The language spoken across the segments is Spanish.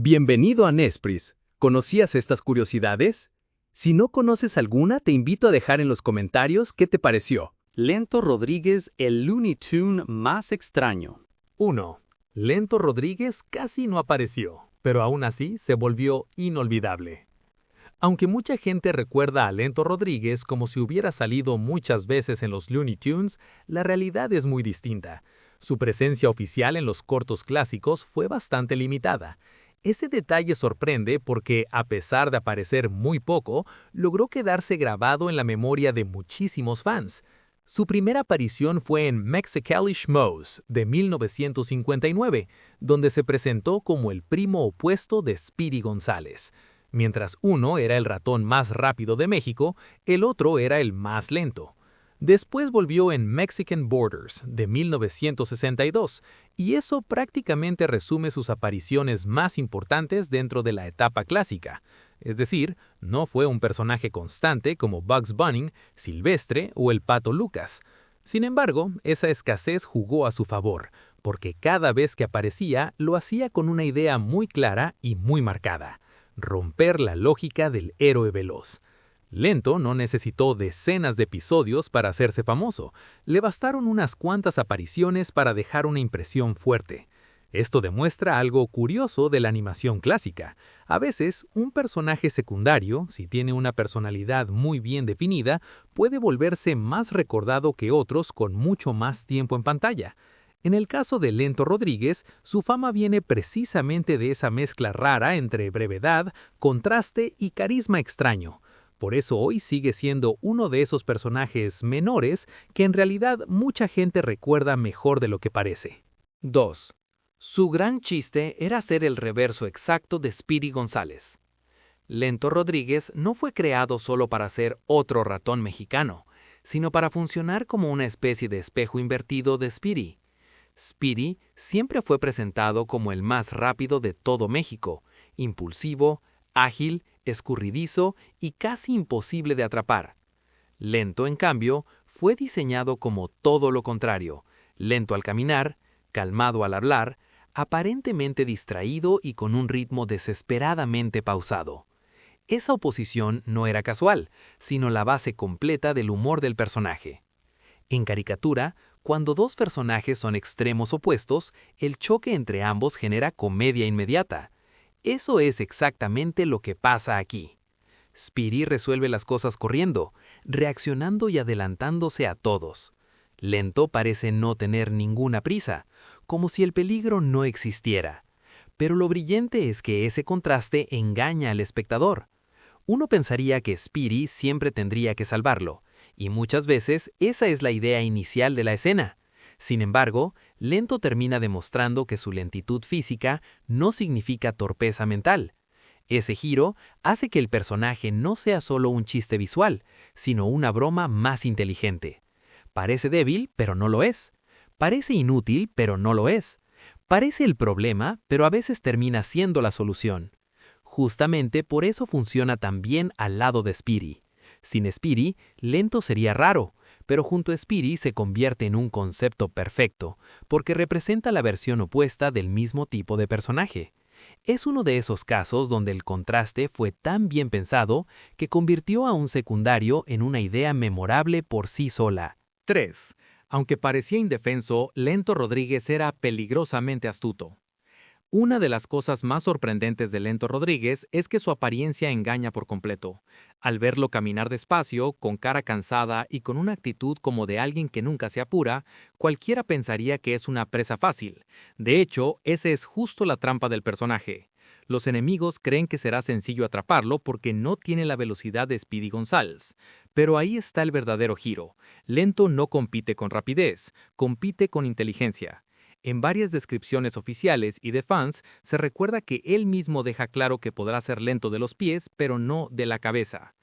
Bienvenido a Nespris. ¿Conocías estas curiosidades? Si no conoces alguna, te invito a dejar en los comentarios qué te pareció. Lento Rodríguez, el Looney Tune más extraño. 1. Lento Rodríguez casi no apareció, pero aún así se volvió inolvidable. Aunque mucha gente recuerda a Lento Rodríguez como si hubiera salido muchas veces en los Looney Tunes, la realidad es muy distinta. Su presencia oficial en los cortos clásicos fue bastante limitada. Ese detalle sorprende porque, a pesar de aparecer muy poco, logró quedarse grabado en la memoria de muchísimos fans. Su primera aparición fue en Mexicali Schmoes de 1959, donde se presentó como el primo opuesto de Speedy González. Mientras uno era el ratón más rápido de México, el otro era el más lento. Después volvió en Mexican Borders de 1962, y eso prácticamente resume sus apariciones más importantes dentro de la etapa clásica. Es decir, no fue un personaje constante como Bugs Bunny, Silvestre o el Pato Lucas. Sin embargo, esa escasez jugó a su favor, porque cada vez que aparecía lo hacía con una idea muy clara y muy marcada: romper la lógica del héroe veloz. Lento no necesitó decenas de episodios para hacerse famoso, le bastaron unas cuantas apariciones para dejar una impresión fuerte. Esto demuestra algo curioso de la animación clásica. A veces, un personaje secundario, si tiene una personalidad muy bien definida, puede volverse más recordado que otros con mucho más tiempo en pantalla. En el caso de Lento Rodríguez, su fama viene precisamente de esa mezcla rara entre brevedad, contraste y carisma extraño. Por eso hoy sigue siendo uno de esos personajes menores que en realidad mucha gente recuerda mejor de lo que parece. 2. Su gran chiste era ser el reverso exacto de Speedy González. Lento Rodríguez no fue creado solo para ser otro ratón mexicano, sino para funcionar como una especie de espejo invertido de Speedy. Speedy siempre fue presentado como el más rápido de todo México, impulsivo, ágil, escurridizo y casi imposible de atrapar. Lento, en cambio, fue diseñado como todo lo contrario: lento al caminar, calmado al hablar, aparentemente distraído y con un ritmo desesperadamente pausado. Esa oposición no era casual, sino la base completa del humor del personaje. En caricatura, cuando dos personajes son extremos opuestos, el choque entre ambos genera comedia inmediata. Eso es exactamente lo que pasa aquí. Speedy resuelve las cosas corriendo, reaccionando y adelantándose a todos. Lento parece no tener ninguna prisa, como si el peligro no existiera. Pero lo brillante es que ese contraste engaña al espectador. Uno pensaría que Speedy siempre tendría que salvarlo, y muchas veces esa es la idea inicial de la escena. Sin embargo, Lento termina demostrando que su lentitud física no significa torpeza mental. Ese giro hace que el personaje no sea solo un chiste visual, sino una broma más inteligente. Parece débil, pero no lo es. Parece inútil, pero no lo es. Parece el problema, pero a veces termina siendo la solución. Justamente por eso funciona tan bien al lado de Speedy. Sin Speedy, Lento sería raro, pero junto a Speedy se convierte en un concepto perfecto, porque representa la versión opuesta del mismo tipo de personaje. Es uno de esos casos donde el contraste fue tan bien pensado que convirtió a un secundario en una idea memorable por sí sola. 3. Aunque parecía indefenso, Lento Rodríguez era peligrosamente astuto. Una de las cosas más sorprendentes de Lento Rodríguez es que su apariencia engaña por completo. Al verlo caminar despacio, con cara cansada y con una actitud como de alguien que nunca se apura, cualquiera pensaría que es una presa fácil. De hecho, esa es justo la trampa del personaje. Los enemigos creen que será sencillo atraparlo porque no tiene la velocidad de Speedy González. Pero ahí está el verdadero giro. Lento no compite con rapidez, compite con inteligencia. En varias descripciones oficiales y de fans se recuerda que él mismo deja claro que podrá ser lento de los pies, pero no de la cabeza.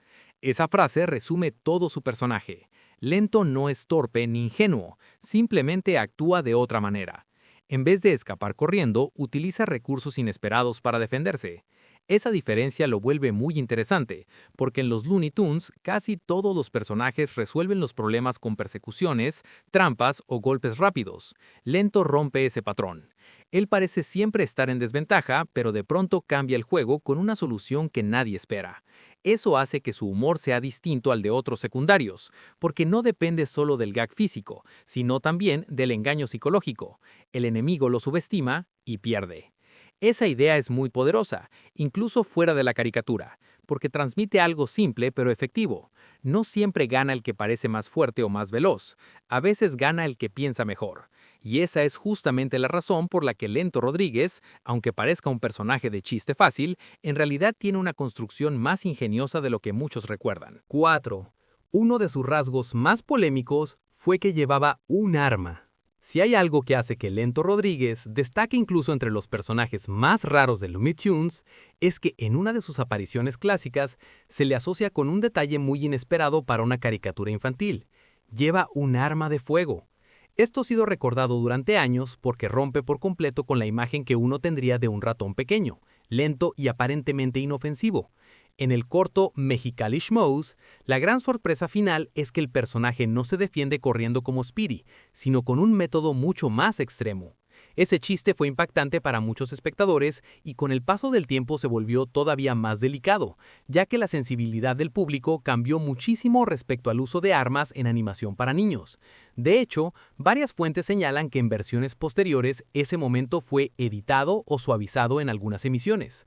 Esa frase resume todo su personaje. Lento no es torpe ni ingenuo, simplemente actúa de otra manera. En vez de escapar corriendo, utiliza recursos inesperados para defenderse. Esa diferencia lo vuelve muy interesante, porque en los Looney Tunes casi todos los personajes resuelven los problemas con persecuciones, trampas o golpes rápidos. Lento rompe ese patrón. Él parece siempre estar en desventaja, pero de pronto cambia el juego con una solución que nadie espera. Eso hace que su humor sea distinto al de otros secundarios, porque no depende solo del gag físico, sino también del engaño psicológico. El enemigo lo subestima y pierde. Esa idea es muy poderosa, incluso fuera de la caricatura, porque transmite algo simple pero efectivo. No siempre gana el que parece más fuerte o más veloz, a veces gana el que piensa mejor. Y esa es justamente la razón por la que Lento Rodríguez, aunque parezca un personaje de chiste fácil, en realidad tiene una construcción más ingeniosa de lo que muchos recuerdan. 4. Uno de sus rasgos más polémicos fue que llevaba un arma. Si hay algo que hace que Lento Rodríguez destaque incluso entre los personajes más raros de Looney Tunes, es que en una de sus apariciones clásicas se le asocia con un detalle muy inesperado para una caricatura infantil. Lleva un arma de fuego. Esto ha sido recordado durante años porque rompe por completo con la imagen que uno tendría de un ratón pequeño, lento y aparentemente inofensivo. En el corto Mexicali Schmoes, la gran sorpresa final es que el personaje no se defiende corriendo como Speedy, sino con un método mucho más extremo. Ese chiste fue impactante para muchos espectadores y con el paso del tiempo se volvió todavía más delicado, ya que la sensibilidad del público cambió muchísimo respecto al uso de armas en animación para niños. De hecho, varias fuentes señalan que en versiones posteriores ese momento fue editado o suavizado en algunas emisiones.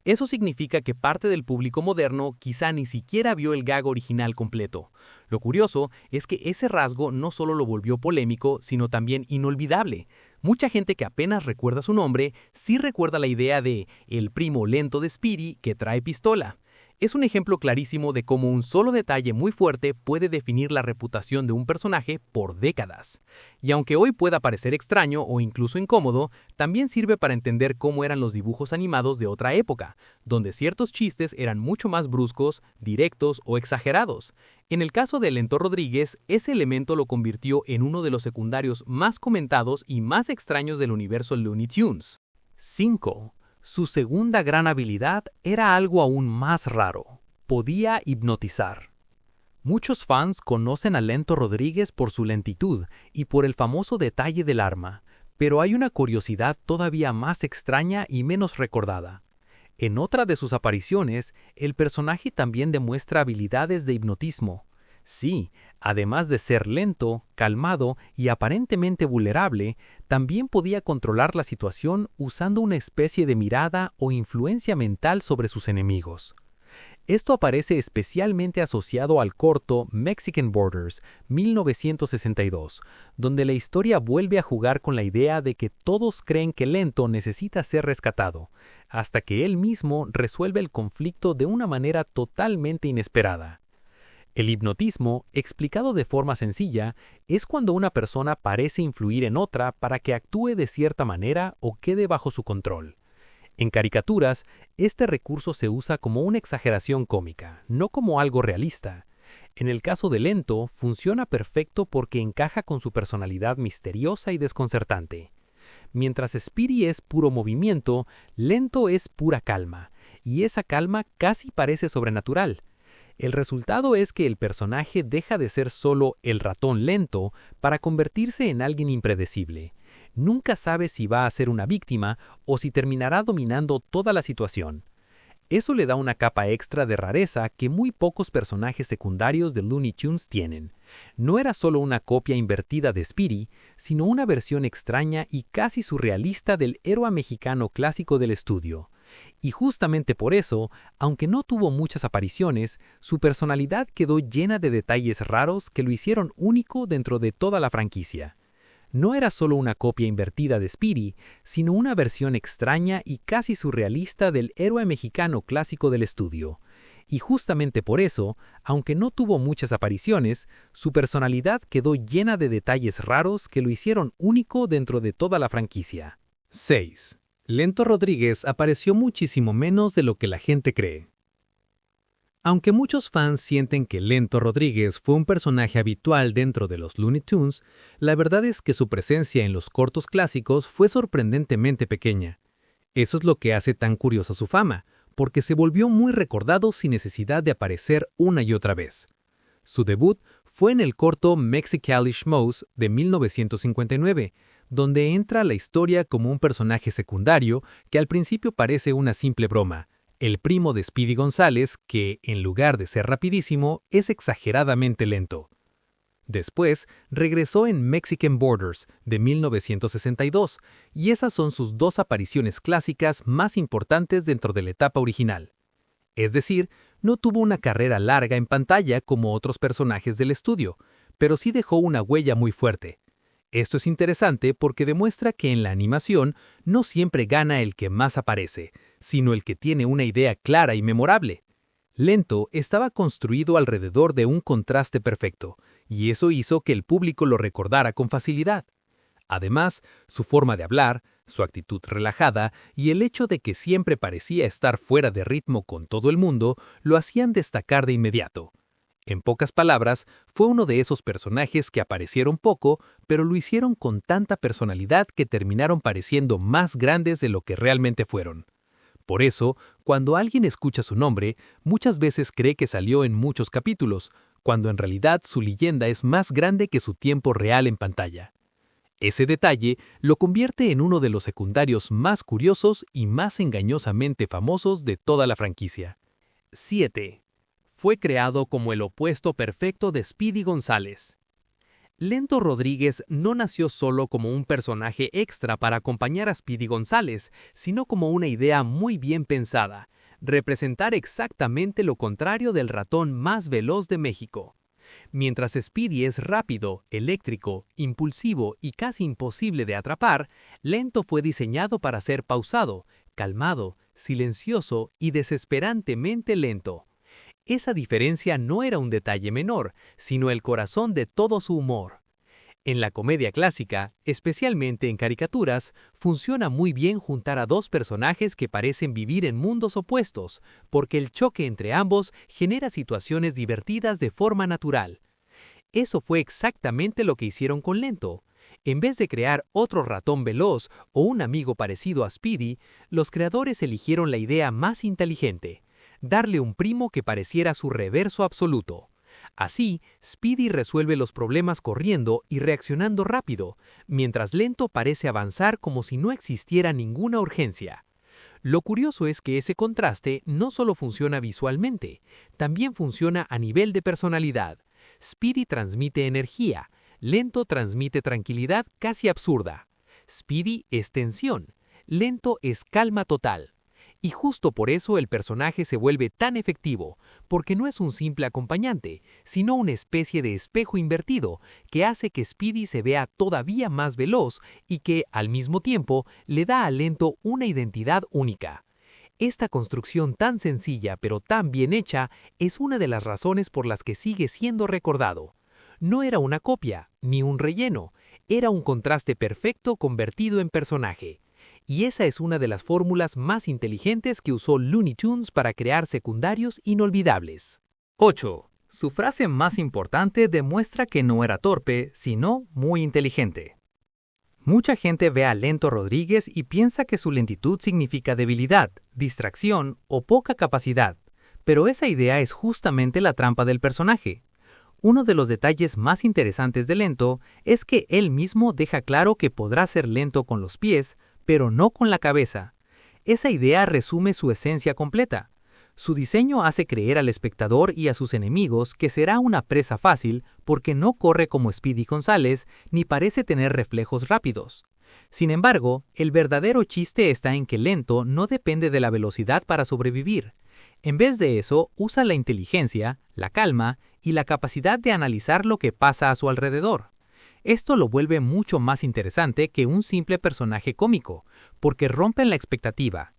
Eso significa que parte del público moderno quizá ni siquiera vio el gag original completo. Lo curioso es que ese rasgo no solo lo volvió polémico, sino también inolvidable. Mucha gente que apenas recuerda su nombre, sí recuerda la idea de el primo lento de Speedy que trae pistola. Es un ejemplo clarísimo de cómo un solo detalle muy fuerte puede definir la reputación de un personaje por décadas. Y aunque hoy pueda parecer extraño o incluso incómodo, también sirve para entender cómo eran los dibujos animados de otra época, donde ciertos chistes eran mucho más bruscos, directos o exagerados. En el caso de Lento Rodríguez, ese elemento lo convirtió en uno de los secundarios más comentados y más extraños del universo Looney Tunes. 5. Su segunda gran habilidad era algo aún más raro. Podía hipnotizar. Muchos fans conocen a Lento Rodríguez por su lentitud y por el famoso detalle del arma, pero hay una curiosidad todavía más extraña y menos recordada. En otra de sus apariciones, el personaje también demuestra habilidades de hipnotismo. Sí, además de ser lento, calmado y aparentemente vulnerable, también podía controlar la situación usando una especie de mirada o influencia mental sobre sus enemigos. Esto aparece especialmente asociado al corto Mexican Borders, 1962, donde la historia vuelve a jugar con la idea de que todos creen que Lento necesita ser rescatado, hasta que él mismo resuelve el conflicto de una manera totalmente inesperada. El hipnotismo, explicado de forma sencilla, es cuando una persona parece influir en otra para que actúe de cierta manera o quede bajo su control. En caricaturas, este recurso se usa como una exageración cómica, no como algo realista. En el caso de Lento, funciona perfecto porque encaja con su personalidad misteriosa y desconcertante. Mientras Speedy es puro movimiento, Lento es pura calma, y esa calma casi parece sobrenatural. El resultado es que el personaje deja de ser solo el ratón lento para convertirse en alguien impredecible. Nunca sabe si va a ser una víctima o si terminará dominando toda la situación. Eso le da una capa extra de rareza que muy pocos personajes secundarios de Looney Tunes tienen. No era solo una copia invertida de Speedy, sino una versión extraña y casi surrealista del héroe mexicano clásico del estudio. Y justamente por eso, aunque no tuvo muchas apariciones, su personalidad quedó llena de detalles raros que lo hicieron único dentro de toda la franquicia. No era solo una copia invertida de Speedy, sino una versión extraña y casi surrealista del héroe mexicano clásico del estudio. Y justamente por eso, aunque no tuvo muchas apariciones, su personalidad quedó llena de detalles raros que lo hicieron único dentro de toda la franquicia. 6. Lento Rodríguez apareció muchísimo menos de lo que la gente cree. Aunque muchos fans sienten que Lento Rodríguez fue un personaje habitual dentro de los Looney Tunes, la verdad es que su presencia en los cortos clásicos fue sorprendentemente pequeña. Eso es lo que hace tan curiosa su fama, porque se volvió muy recordado sin necesidad de aparecer una y otra vez. Su debut fue en el corto Mexicali Schmoes de 1959, donde entra a la historia como un personaje secundario que al principio parece una simple broma, el primo de Speedy González que, en lugar de ser rapidísimo, es exageradamente lento. Después, regresó en Mexican Borders, de 1962, y esas son sus dos apariciones clásicas más importantes dentro de la etapa original. Es decir, no tuvo una carrera larga en pantalla como otros personajes del estudio, pero sí dejó una huella muy fuerte. Esto es interesante porque demuestra que en la animación no siempre gana el que más aparece, sino el que tiene una idea clara y memorable. Lento estaba construido alrededor de un contraste perfecto, y eso hizo que el público lo recordara con facilidad. Además, su forma de hablar, su actitud relajada y el hecho de que siempre parecía estar fuera de ritmo con todo el mundo lo hacían destacar de inmediato. En pocas palabras, fue uno de esos personajes que aparecieron poco, pero lo hicieron con tanta personalidad que terminaron pareciendo más grandes de lo que realmente fueron. Por eso, cuando alguien escucha su nombre, muchas veces cree que salió en muchos capítulos, cuando en realidad su leyenda es más grande que su tiempo real en pantalla. Ese detalle lo convierte en uno de los secundarios más curiosos y más engañosamente famosos de toda la franquicia. 7. Fue creado como el opuesto perfecto de Speedy González. Lento Rodríguez no nació solo como un personaje extra para acompañar a Speedy González, sino como una idea muy bien pensada, representar exactamente lo contrario del ratón más veloz de México. Mientras Speedy es rápido, eléctrico, impulsivo y casi imposible de atrapar, Lento fue diseñado para ser pausado, calmado, silencioso y desesperantemente lento. Esa diferencia no era un detalle menor, sino el corazón de todo su humor. En la comedia clásica, especialmente en caricaturas, funciona muy bien juntar a dos personajes que parecen vivir en mundos opuestos, porque el choque entre ambos genera situaciones divertidas de forma natural. Eso fue exactamente lo que hicieron con Lento. En vez de crear otro ratón veloz o un amigo parecido a Speedy, los creadores eligieron la idea más inteligente: darle un primo que pareciera su reverso absoluto. Así, Speedy resuelve los problemas corriendo y reaccionando rápido, mientras Lento parece avanzar como si no existiera ninguna urgencia. Lo curioso es que ese contraste no solo funciona visualmente, también funciona a nivel de personalidad. Speedy transmite energía, Lento transmite tranquilidad casi absurda. Speedy es tensión, Lento es calma total. Y justo por eso el personaje se vuelve tan efectivo, porque no es un simple acompañante, sino una especie de espejo invertido que hace que Speedy se vea todavía más veloz y que, al mismo tiempo, le da a Lento una identidad única. Esta construcción tan sencilla pero tan bien hecha es una de las razones por las que sigue siendo recordado. No era una copia, ni un relleno, era un contraste perfecto convertido en personaje. Y esa es una de las fórmulas más inteligentes que usó Looney Tunes para crear secundarios inolvidables. 8. Su frase más importante demuestra que no era torpe, sino muy inteligente. Mucha gente ve a Lento Rodríguez y piensa que su lentitud significa debilidad, distracción o poca capacidad, pero esa idea es justamente la trampa del personaje. Uno de los detalles más interesantes de Lento es que él mismo deja claro que podrá ser lento con los pies, pero no con la cabeza. Esa idea resume su esencia completa. Su diseño hace creer al espectador y a sus enemigos que será una presa fácil porque no corre como Speedy González ni parece tener reflejos rápidos. Sin embargo, el verdadero chiste está en que Lento no depende de la velocidad para sobrevivir. En vez de eso, usa la inteligencia, la calma y la capacidad de analizar lo que pasa a su alrededor. Esto lo vuelve mucho más interesante que un simple personaje cómico, porque rompen la expectativa.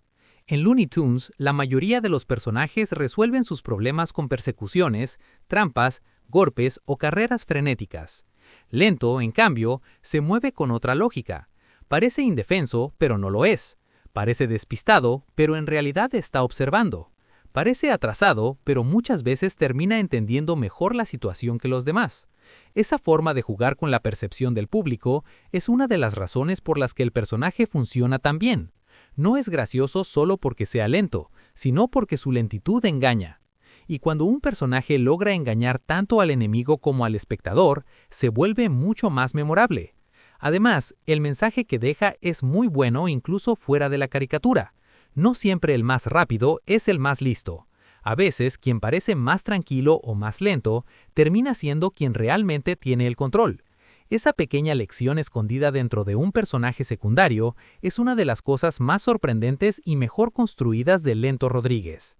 En Looney Tunes, la mayoría de los personajes resuelven sus problemas con persecuciones, trampas, golpes o carreras frenéticas. Lento, en cambio, se mueve con otra lógica. Parece indefenso, pero no lo es. Parece despistado, pero en realidad está observando. Parece atrasado, pero muchas veces termina entendiendo mejor la situación que los demás. Esa forma de jugar con la percepción del público es una de las razones por las que el personaje funciona tan bien. No es gracioso solo porque sea lento, sino porque su lentitud engaña. Y cuando un personaje logra engañar tanto al enemigo como al espectador, se vuelve mucho más memorable. Además, el mensaje que deja es muy bueno incluso fuera de la caricatura. No siempre el más rápido es el más listo. A veces, quien parece más tranquilo o más lento termina siendo quien realmente tiene el control. Esa pequeña lección escondida dentro de un personaje secundario es una de las cosas más sorprendentes y mejor construidas de Lento Rodríguez.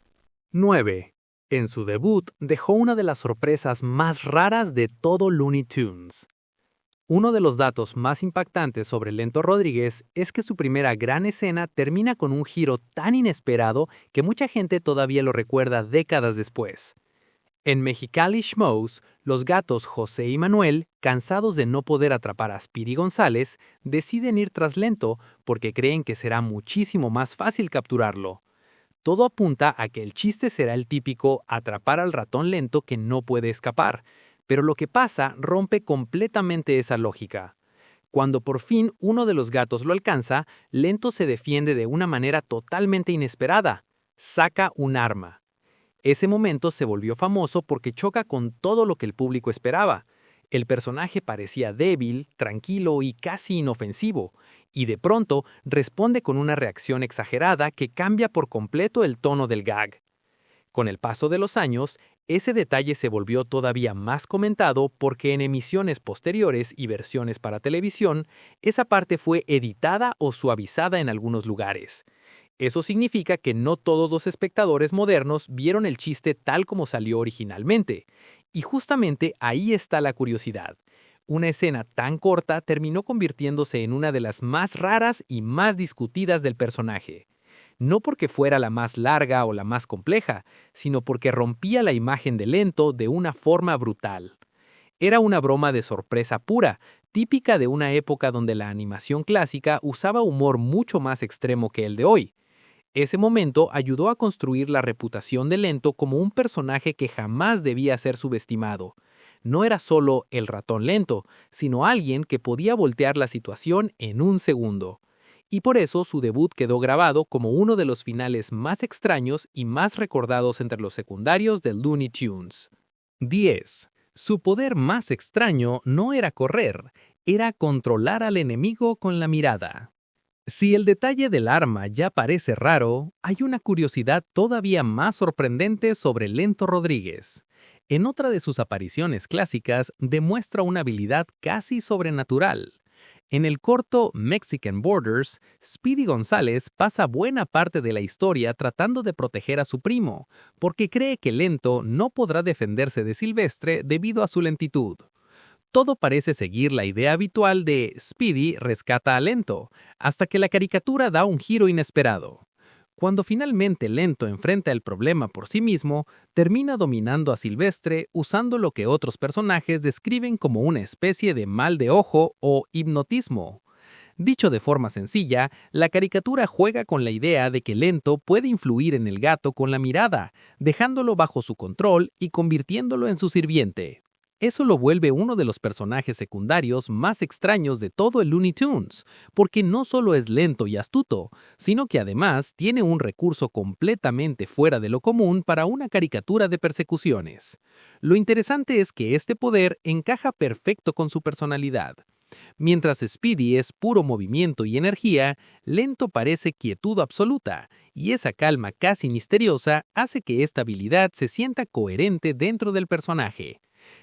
9. En su debut dejó una de las sorpresas más raras de todo Looney Tunes. Uno de los datos más impactantes sobre Lento Rodríguez es que su primera gran escena termina con un giro tan inesperado que mucha gente todavía lo recuerda décadas después. En Mexicali Schmoes, los gatos José y Manuel, cansados de no poder atrapar a Speedy González, deciden ir tras Lento porque creen que será muchísimo más fácil capturarlo. Todo apunta a que el chiste será el típico atrapar al ratón lento que no puede escapar, pero lo que pasa rompe completamente esa lógica. Cuando por fin uno de los gatos lo alcanza, Lento se defiende de una manera totalmente inesperada. Saca un arma. Ese momento se volvió famoso porque choca con todo lo que el público esperaba. El personaje parecía débil, tranquilo y casi inofensivo, y de pronto responde con una reacción exagerada que cambia por completo el tono del gag. Con el paso de los años, ese detalle se volvió todavía más comentado porque en emisiones posteriores y versiones para televisión, esa parte fue editada o suavizada en algunos lugares. Eso significa que no todos los espectadores modernos vieron el chiste tal como salió originalmente. Y justamente ahí está la curiosidad. Una escena tan corta terminó convirtiéndose en una de las más raras y más discutidas del personaje. No porque fuera la más larga o la más compleja, sino porque rompía la imagen de Lento de una forma brutal. Era una broma de sorpresa pura, típica de una época donde la animación clásica usaba humor mucho más extremo que el de hoy. Ese momento ayudó a construir la reputación de Lento como un personaje que jamás debía ser subestimado. No era solo el ratón lento, sino alguien que podía voltear la situación en un segundo. Y por eso su debut quedó grabado como uno de los finales más extraños y más recordados entre los secundarios de Looney Tunes. 10. Su poder más extraño no era correr, era controlar al enemigo con la mirada. Si el detalle del arma ya parece raro, hay una curiosidad todavía más sorprendente sobre Lento Rodríguez. En otra de sus apariciones clásicas, demuestra una habilidad casi sobrenatural. En el corto Mexican Borders, Speedy González pasa buena parte de la historia tratando de proteger a su primo, porque cree que Lento no podrá defenderse de Silvestre debido a su lentitud. Todo parece seguir la idea habitual de Speedy rescata a Lento, hasta que la caricatura da un giro inesperado. Cuando finalmente Lento enfrenta el problema por sí mismo, termina dominando a Silvestre usando lo que otros personajes describen como una especie de mal de ojo o hipnotismo. Dicho de forma sencilla, la caricatura juega con la idea de que Lento puede influir en el gato con la mirada, dejándolo bajo su control y convirtiéndolo en su sirviente. Eso lo vuelve uno de los personajes secundarios más extraños de todo el Looney Tunes, porque no solo es lento y astuto, sino que además tiene un recurso completamente fuera de lo común para una caricatura de persecuciones. Lo interesante es que este poder encaja perfecto con su personalidad. Mientras Speedy es puro movimiento y energía, Lento parece quietud absoluta, y esa calma casi misteriosa hace que esta habilidad se sienta coherente dentro del personaje.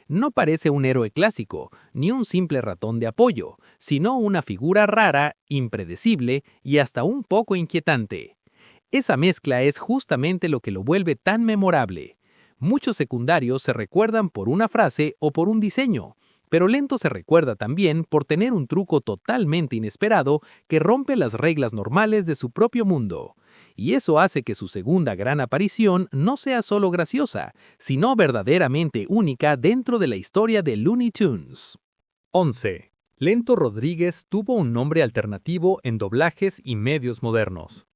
No parece un héroe clásico, ni un simple ratón de apoyo, sino una figura rara, impredecible y hasta un poco inquietante. Esa mezcla es justamente lo que lo vuelve tan memorable. Muchos secundarios se recuerdan por una frase o por un diseño, pero Lento se recuerda también por tener un truco totalmente inesperado que rompe las reglas normales de su propio mundo. Y eso hace que su segunda gran aparición no sea solo graciosa, sino verdaderamente única dentro de la historia de Looney Tunes. 11. Lento Rodríguez tuvo un nombre alternativo en doblajes y medios modernos.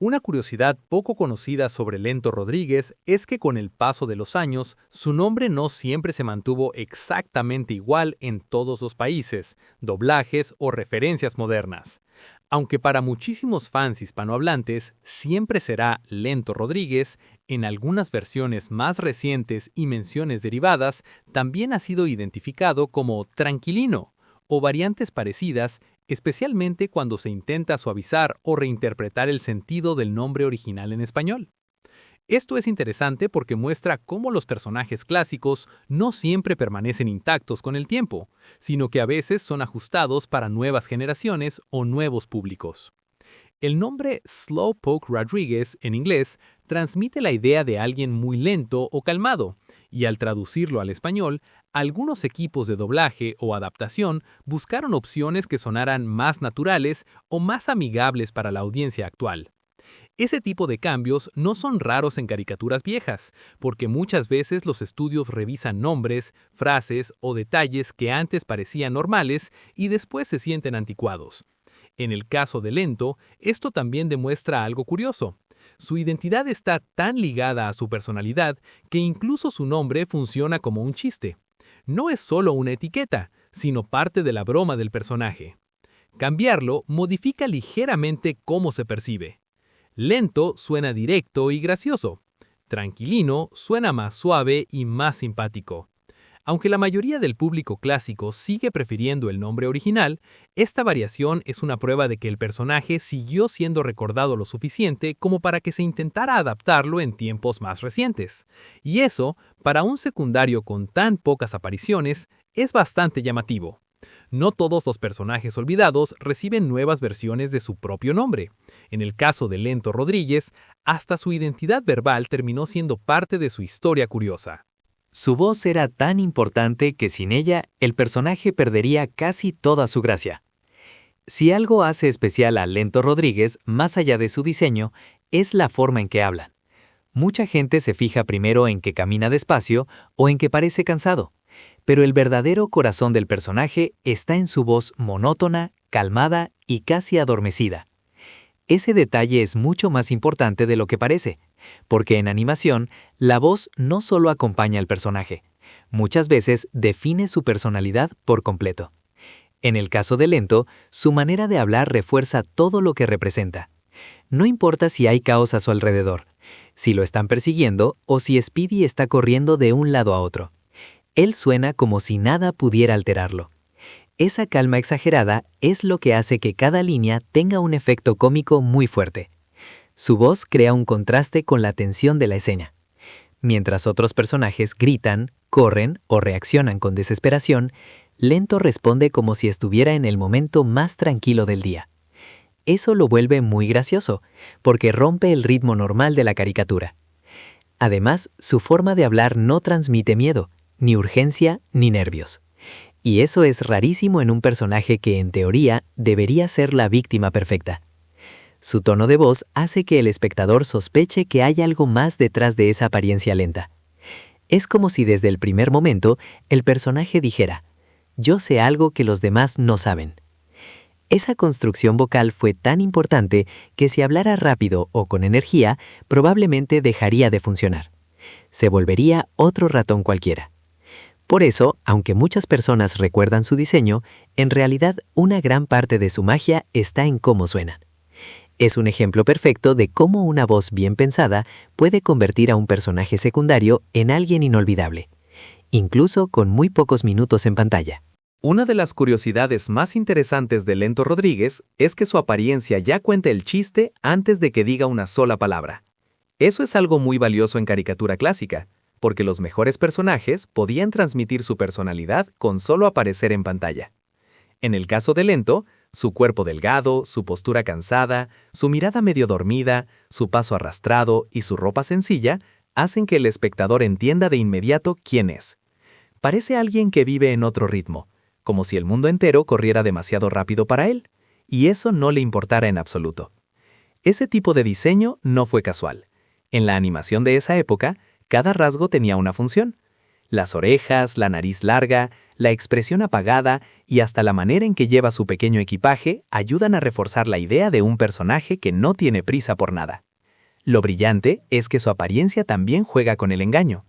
Una curiosidad poco conocida sobre Lento Rodríguez es que con el paso de los años, su nombre no siempre se mantuvo exactamente igual en todos los países, doblajes o referencias modernas. Aunque para muchísimos fans hispanohablantes siempre será Lento Rodríguez, en algunas versiones más recientes y menciones derivadas también ha sido identificado como Tranquilino o variantes parecidas, especialmente cuando se intenta suavizar o reinterpretar el sentido del nombre original en español. Esto es interesante porque muestra cómo los personajes clásicos no siempre permanecen intactos con el tiempo, sino que a veces son ajustados para nuevas generaciones o nuevos públicos. El nombre Slowpoke Rodriguez, en inglés, transmite la idea de alguien muy lento o calmado, y al traducirlo al español, algunos equipos de doblaje o adaptación buscaron opciones que sonaran más naturales o más amigables para la audiencia actual. Ese tipo de cambios no son raros en caricaturas viejas, porque muchas veces los estudios revisan nombres, frases o detalles que antes parecían normales y después se sienten anticuados. En el caso de Lento, esto también demuestra algo curioso. Su identidad está tan ligada a su personalidad que incluso su nombre funciona como un chiste. No es solo una etiqueta, sino parte de la broma del personaje. Cambiarlo modifica ligeramente cómo se percibe. Lento suena directo y gracioso. Tranquilino suena más suave y más simpático. Aunque la mayoría del público clásico sigue prefiriendo el nombre original, esta variación es una prueba de que el personaje siguió siendo recordado lo suficiente como para que se intentara adaptarlo en tiempos más recientes. Y eso, para un secundario con tan pocas apariciones, es bastante llamativo. No todos los personajes olvidados reciben nuevas versiones de su propio nombre. En el caso de Lento Rodríguez, hasta su identidad verbal terminó siendo parte de su historia curiosa. Su voz era tan importante que sin ella el personaje perdería casi toda su gracia. Si algo hace especial a Lento Rodríguez, más allá de su diseño, es la forma en que hablan. Mucha gente se fija primero en que camina despacio o en que parece cansado, pero el verdadero corazón del personaje está en su voz monótona, calmada y casi adormecida. Ese detalle es mucho más importante de lo que parece, porque en animación, la voz no solo acompaña al personaje, muchas veces define su personalidad por completo. En el caso de Lento, su manera de hablar refuerza todo lo que representa. No importa si hay caos a su alrededor, si lo están persiguiendo o si Speedy está corriendo de un lado a otro. Él suena como si nada pudiera alterarlo. Esa calma exagerada es lo que hace que cada línea tenga un efecto cómico muy fuerte. Su voz crea un contraste con la tensión de la escena. Mientras otros personajes gritan, corren o reaccionan con desesperación, Lento responde como si estuviera en el momento más tranquilo del día. Eso lo vuelve muy gracioso, porque rompe el ritmo normal de la caricatura. Además, su forma de hablar no transmite miedo, ni urgencia, ni nervios. Y eso es rarísimo en un personaje que, en teoría, debería ser la víctima perfecta. Su tono de voz hace que el espectador sospeche que hay algo más detrás de esa apariencia lenta. Es como si desde el primer momento el personaje dijera: «Yo sé algo que los demás no saben». Esa construcción vocal fue tan importante que si hablara rápido o con energía, probablemente dejaría de funcionar. Se volvería otro ratón cualquiera. Por eso, aunque muchas personas recuerdan su diseño, en realidad una gran parte de su magia está en cómo suenan. Es un ejemplo perfecto de cómo una voz bien pensada puede convertir a un personaje secundario en alguien inolvidable, incluso con muy pocos minutos en pantalla. Una de las curiosidades más interesantes de Lento Rodríguez es que su apariencia ya cuenta el chiste antes de que diga una sola palabra. Eso es algo muy valioso en caricatura clásica, porque los mejores personajes podían transmitir su personalidad con solo aparecer en pantalla. En el caso de Lento, su cuerpo delgado, su postura cansada, su mirada medio dormida, su paso arrastrado y su ropa sencilla hacen que el espectador entienda de inmediato quién es. Parece alguien que vive en otro ritmo, como si el mundo entero corriera demasiado rápido para él, y eso no le importara en absoluto. Ese tipo de diseño no fue casual. En la animación de esa época, cada rasgo tenía una función. Las orejas, la nariz larga, la expresión apagada y hasta la manera en que lleva su pequeño equipaje ayudan a reforzar la idea de un personaje que no tiene prisa por nada. Lo brillante es que su apariencia también juega con el engaño.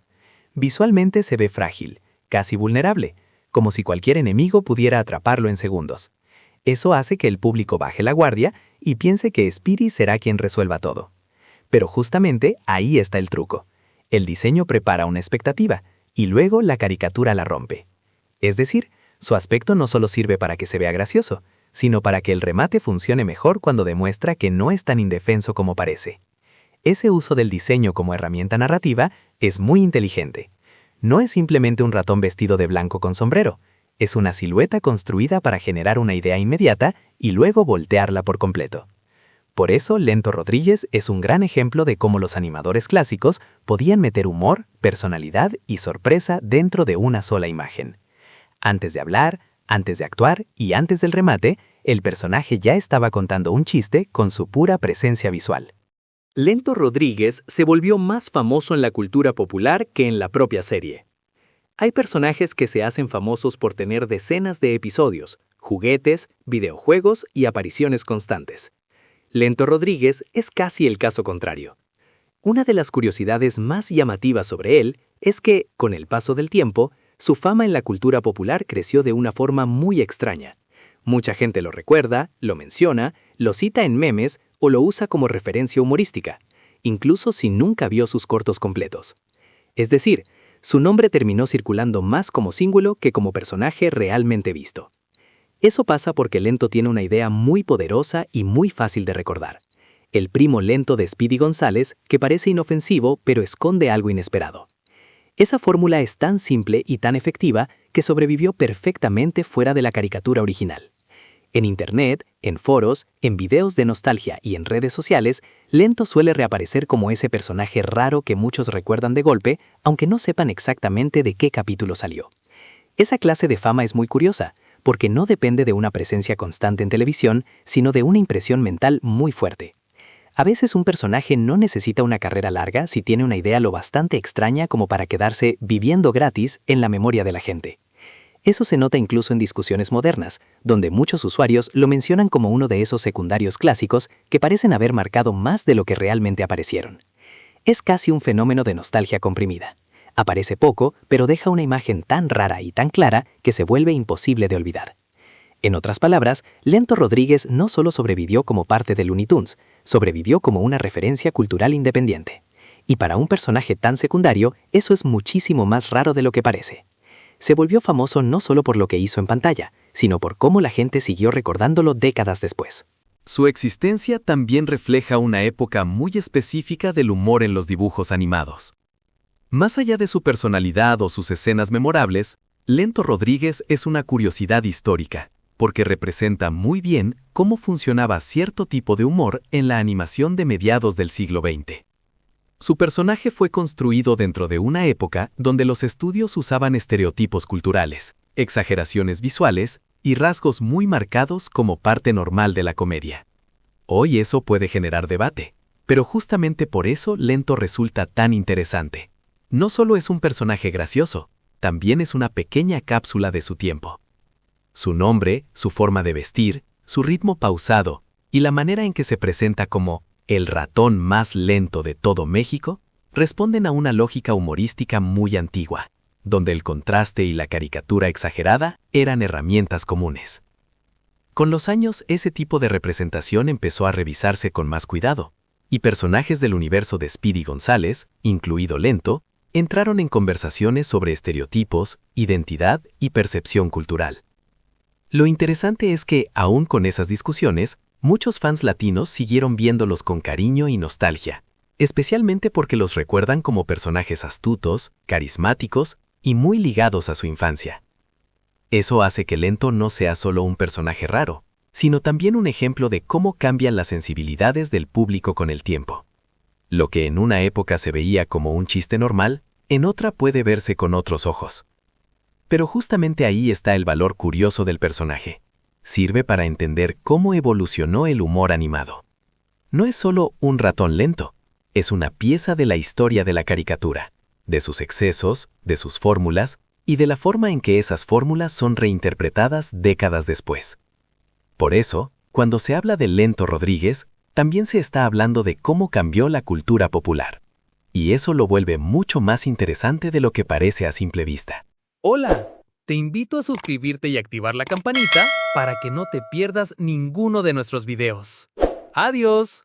Visualmente se ve frágil, casi vulnerable, como si cualquier enemigo pudiera atraparlo en segundos. Eso hace que el público baje la guardia y piense que Speedy será quien resuelva todo. Pero justamente ahí está el truco. El diseño prepara una expectativa, y luego la caricatura la rompe. Es decir, Su aspecto no solo sirve para que se vea gracioso, sino para que el remate funcione mejor cuando demuestra que no es tan indefenso como parece. Ese uso del diseño como herramienta narrativa es muy inteligente. No es simplemente un ratón vestido de blanco con sombrero, es una silueta construida para generar una idea inmediata y luego voltearla por completo. Por eso, Lento Rodríguez es un gran ejemplo de cómo los animadores clásicos podían meter humor, personalidad y sorpresa dentro de una sola imagen. Antes de hablar, antes de actuar y antes del remate, el personaje ya estaba contando un chiste con su pura presencia visual. Lento Rodríguez se volvió más famoso en la cultura popular que en la propia serie. Hay personajes que se hacen famosos por tener decenas de episodios, juguetes, videojuegos y apariciones constantes. Lento Rodríguez es casi el caso contrario. Una de las curiosidades más llamativas sobre él es que, con el paso del tiempo, su fama en la cultura popular creció de una forma muy extraña. Mucha gente lo recuerda, lo menciona, lo cita en memes o lo usa como referencia humorística, incluso si nunca vio sus cortos completos. Es decir, su nombre terminó circulando más como símbolo que como personaje realmente visto. Eso pasa porque Lento tiene una idea muy poderosa y muy fácil de recordar. El primo lento de Speedy González que parece inofensivo pero esconde algo inesperado. Esa fórmula es tan simple y tan efectiva que sobrevivió perfectamente fuera de la caricatura original. En Internet, en foros, en videos de nostalgia y en redes sociales, Lento suele reaparecer como ese personaje raro que muchos recuerdan de golpe, aunque no sepan exactamente de qué capítulo salió. Esa clase de fama es muy curiosa, porque no depende de una presencia constante en televisión, sino de una impresión mental muy fuerte. A veces un personaje no necesita una carrera larga si tiene una idea lo bastante extraña como para quedarse viviendo gratis en la memoria de la gente. Eso se nota incluso en discusiones modernas, donde muchos usuarios lo mencionan como uno de esos secundarios clásicos que parecen haber marcado más de lo que realmente aparecieron. Es casi un fenómeno de nostalgia comprimida. Aparece poco, pero deja una imagen tan rara y tan clara que se vuelve imposible de olvidar. En otras palabras, Lento Rodríguez no solo sobrevivió como parte de Looney Tunes, sobrevivió como una referencia cultural independiente. Y para un personaje tan secundario, eso es muchísimo más raro de lo que parece. Se volvió famoso no solo por lo que hizo en pantalla, sino por cómo la gente siguió recordándolo décadas después. Su existencia también refleja una época muy específica del humor en los dibujos animados. Más allá de su personalidad o sus escenas memorables, Lento Rodríguez es una curiosidad histórica, porque representa muy bien cómo funcionaba cierto tipo de humor en la animación de mediados del siglo XX. Su personaje fue construido dentro de una época donde los estudios usaban estereotipos culturales, exageraciones visuales y rasgos muy marcados como parte normal de la comedia. Hoy eso puede generar debate, pero justamente por eso Lento resulta tan interesante. No solo es un personaje gracioso, también es una pequeña cápsula de su tiempo. Su nombre, su forma de vestir, su ritmo pausado y la manera en que se presenta como el ratón más lento de todo México, responden a una lógica humorística muy antigua, donde el contraste y la caricatura exagerada eran herramientas comunes. Con los años, ese tipo de representación empezó a revisarse con más cuidado, y personajes del universo de Speedy González, incluido Lento, entraron en conversaciones sobre estereotipos, identidad y percepción cultural. Lo interesante es que, aún con esas discusiones, muchos fans latinos siguieron viéndolos con cariño y nostalgia, especialmente porque los recuerdan como personajes astutos, carismáticos y muy ligados a su infancia. Eso hace que Lento no sea solo un personaje raro, sino también un ejemplo de cómo cambian las sensibilidades del público con el tiempo. Lo que en una época se veía como un chiste normal, en otra puede verse con otros ojos. Pero justamente ahí está el valor curioso del personaje. Sirve para entender cómo evolucionó el humor animado. No es solo un ratón lento, es una pieza de la historia de la caricatura, de sus excesos, de sus fórmulas y de la forma en que esas fórmulas son reinterpretadas décadas después. Por eso, cuando se habla de Lento Rodríguez, también se está hablando de cómo cambió la cultura popular. Y eso lo vuelve mucho más interesante de lo que parece a simple vista. Hola, te invito a suscribirte y activar la campanita para que no te pierdas ninguno de nuestros videos. ¡Adiós!